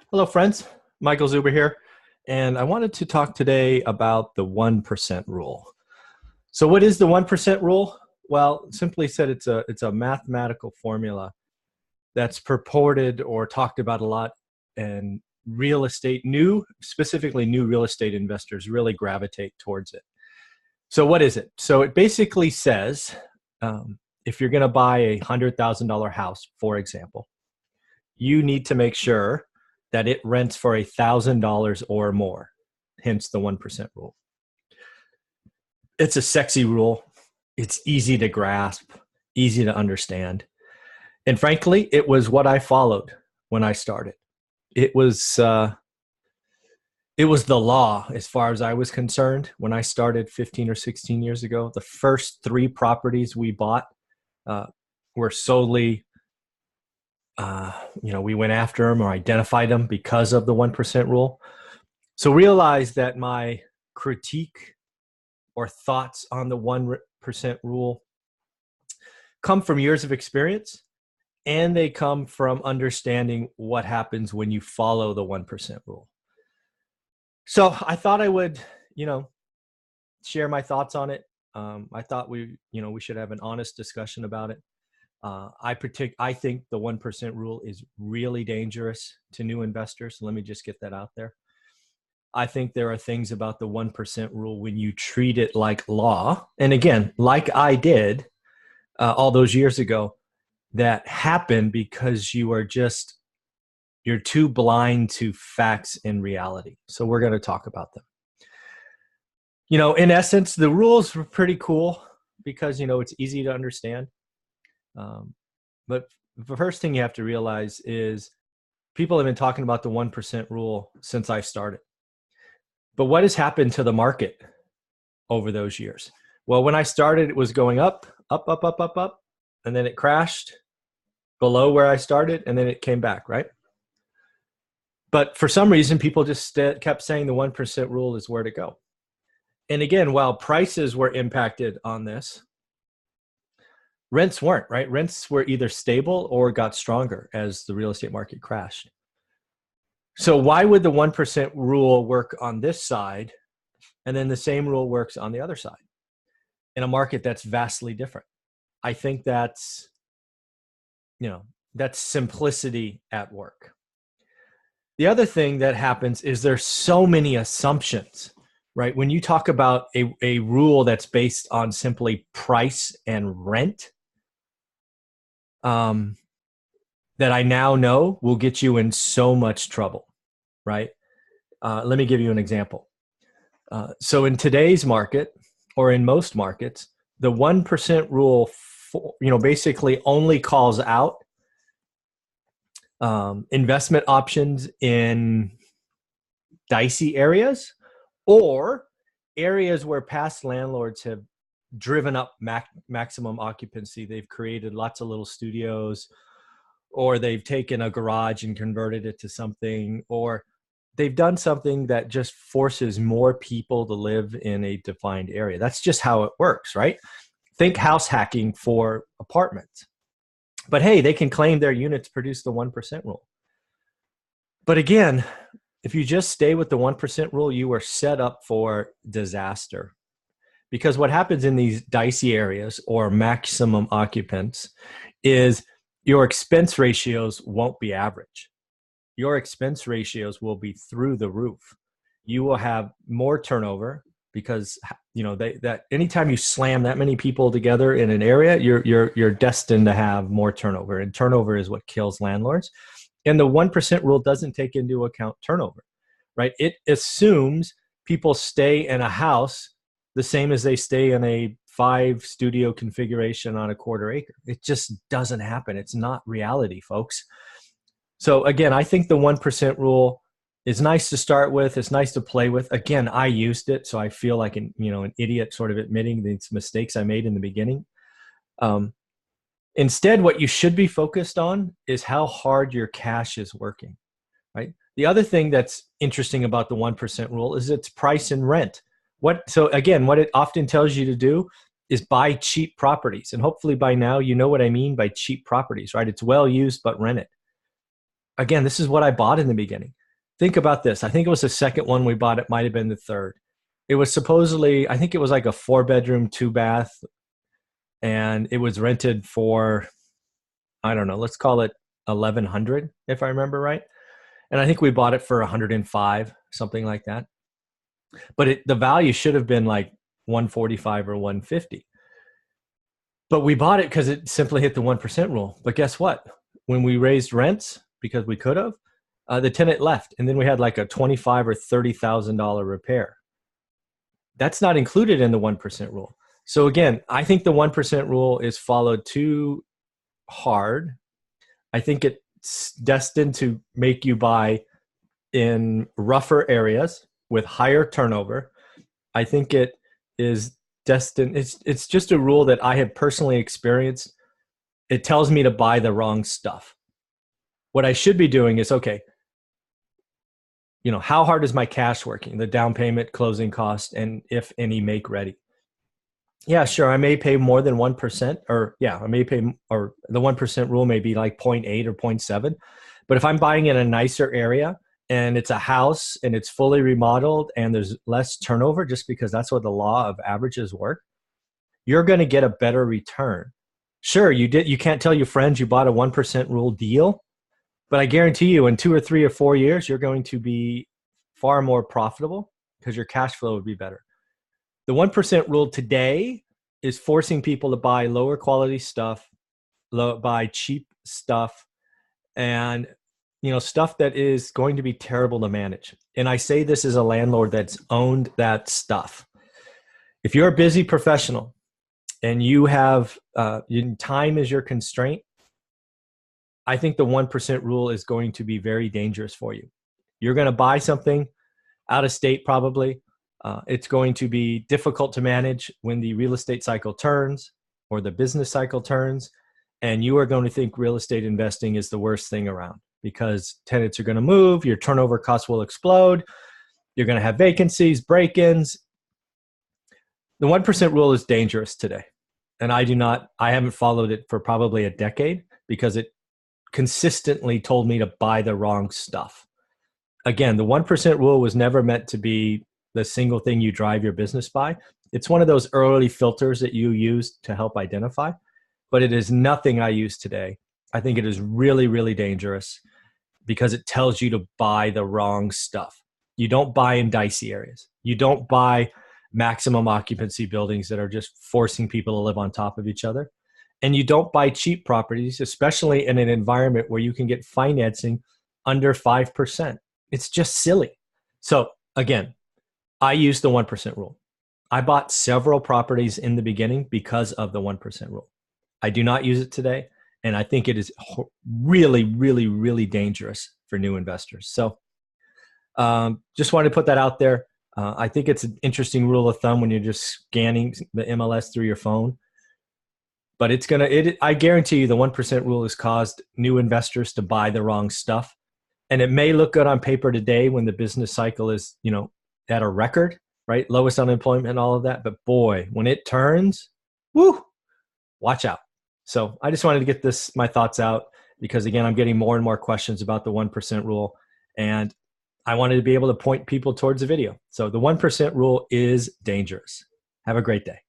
Hello, friends. Michael Zuber here, and I wanted to talk today about the 1% rule. So, what is the 1% rule? Well, simply said, it's a mathematical formula that's purported or talked about a lot, and real estate, specifically new real estate investors really gravitate towards it. So, what is it? So, it basically says if you're going to buy a $100,000 house, for example, you need to make sure that it rents for $1,000 or more, hence the 1% rule. It's a sexy rule. It's easy to grasp, easy to understand. And frankly, it was what I followed when I started. It was it was the law as far as I was concerned when I started 15 or 16 years ago. The first three properties we bought were solely we went after them or identified them because of the 1% rule. So realize that my critique or thoughts on the 1% rule come from years of experience, and they come from understanding what happens when you follow the 1% rule. So I thought I would, share my thoughts on it. I thought we should have an honest discussion about it. I think the 1% rule is really dangerous to new investors. Let me just get that out there. I think there are things about the 1% rule when you treat it like law. And again, like I did all those years ago, that happen because you're too blind to facts and reality. So we're going to talk about them. In essence, the rules were pretty cool because, it's easy to understand. But the first thing you have to realize is people have been talking about the 1% rule since I started. But what has happened to the market over those years? Well, when I started, it was going up, up, up, up, up, up, and then it crashed below where I started, and then it came back, right? But for some reason, people just kept saying the 1% rule is where to go. And again, while prices were impacted on this, rents weren't, right? Rents were either stable or got stronger as the real estate market crashed. So why would the 1% rule work on this side and then the same rule works on the other side in a market that's vastly different? I think that's simplicity at work. The other thing that happens is there's so many assumptions, right? When you talk about a rule that's based on simply price and rent, that I now know will get you in so much trouble, right? Let me give you an example. So in today's market, or in most markets, the 1% rule, basically only calls out investment options in dicey areas or areas where past landlords have driven up maximum occupancy. They've created lots of little studios, or they've taken a garage and converted it to something, or they've done something that just forces more people to live in a defined area. That's just how it works, right? Think house hacking for apartments. But hey, they can claim their units produce the 1% rule. But again, if you just stay with the 1% rule, you are set up for disaster. Because what happens in these dicey areas or maximum occupants is your expense ratios won't be average. Your expense ratios will be through the roof. You will have more turnover because that anytime you slam that many people together in an area, you're destined to have more turnover, and turnover is what kills landlords. And the 1% rule doesn't take into account turnover, right? It assumes people stay in a house the same as they stay in a 5-studio configuration on a quarter acre. It just doesn't happen. It's not reality, folks. So again, I think the 1% rule is nice to start with. It's nice to play with. Again, I used it, so I feel like an idiot sort of admitting these mistakes I made in the beginning. Instead, what you should be focused on is how hard your cash is working, right? The other thing that's interesting about the 1% rule is its price and rent. So again, what it often tells you to do is buy cheap properties. And hopefully by now, you know what I mean by cheap properties, right? It's well used, but rented. again, this is what I bought in the beginning. Think about this. I think it was the second one we bought. It might have been the third. It was supposedly, I think it was like a 4-bedroom, 2-bath, and it was rented for, I don't know, let's call it 1,100 if I remember right. And I think we bought it for 105, something like that. But the value should have been like 145 or 150. But we bought it because it simply hit the 1% rule. But guess what? When we raised rents, because we could have, the tenant left, and then we had like a $25,000 or $30,000 repair. That's not included in the 1% rule. So again, I think the 1% rule is followed too hard. I think it's destined to make you buy in rougher areas with higher turnover. I think it is destined. It's just a rule that I have personally experienced. It tells me to buy the wrong stuff. What I should be doing is, okay, how hard is my cash working? The down payment, closing cost, and if any, make ready. Yeah, sure. I may pay more than 1%, or the 1% rule may be like 0.8 or 0.7. But if I'm buying in a nicer area and it's a house and it's fully remodeled and there's less turnover, just because that's what the law of averages work, you're going to get a better return. Sure, you can't tell your friends you bought a 1% rule deal, but I guarantee you in 2 or 3 or 4 years, you're going to be far more profitable because your cash flow would be better. The 1% rule today is forcing people to buy lower quality stuff, buy cheap stuff, and stuff that is going to be terrible to manage. And I say this as a landlord that's owned that stuff. If you're a busy professional and you have time is your constraint, I think the 1% rule is going to be very dangerous for you. You're going to buy something out of state probably. It's going to be difficult to manage when the real estate cycle turns or the business cycle turns, and you are going to think real estate investing is the worst thing around because tenants are going to move, your turnover costs will explode, you're going to have vacancies, break-ins. The 1% rule is dangerous today, and I haven't followed it for probably a decade because it consistently told me to buy the wrong stuff. Again, the 1% rule was never meant to be the single thing you drive your business by. It's one of those early filters that you use to help identify, but it is nothing I use today. I think it is really, really dangerous because it tells you to buy the wrong stuff. You don't buy in dicey areas. You don't buy maximum occupancy buildings that are just forcing people to live on top of each other. And you don't buy cheap properties, especially in an environment where you can get financing under 5%. It's just silly. So again, I use the 1% rule. I bought several properties in the beginning because of the 1% rule. I do not use it today. And I think it is really, really, really dangerous for new investors. So just wanted to put that out there. I think it's an interesting rule of thumb when you're just scanning the MLS through your phone. But I guarantee you the 1% rule has caused new investors to buy the wrong stuff. And it may look good on paper today when the business cycle is, at a record, right? Lowest unemployment and all of that. But boy, when it turns, woo, watch out. So I just wanted to get my thoughts out because again, I'm getting more and more questions about the 1% rule. And I wanted to be able to point people towards the video. So the 1% rule is dangerous. Have a great day.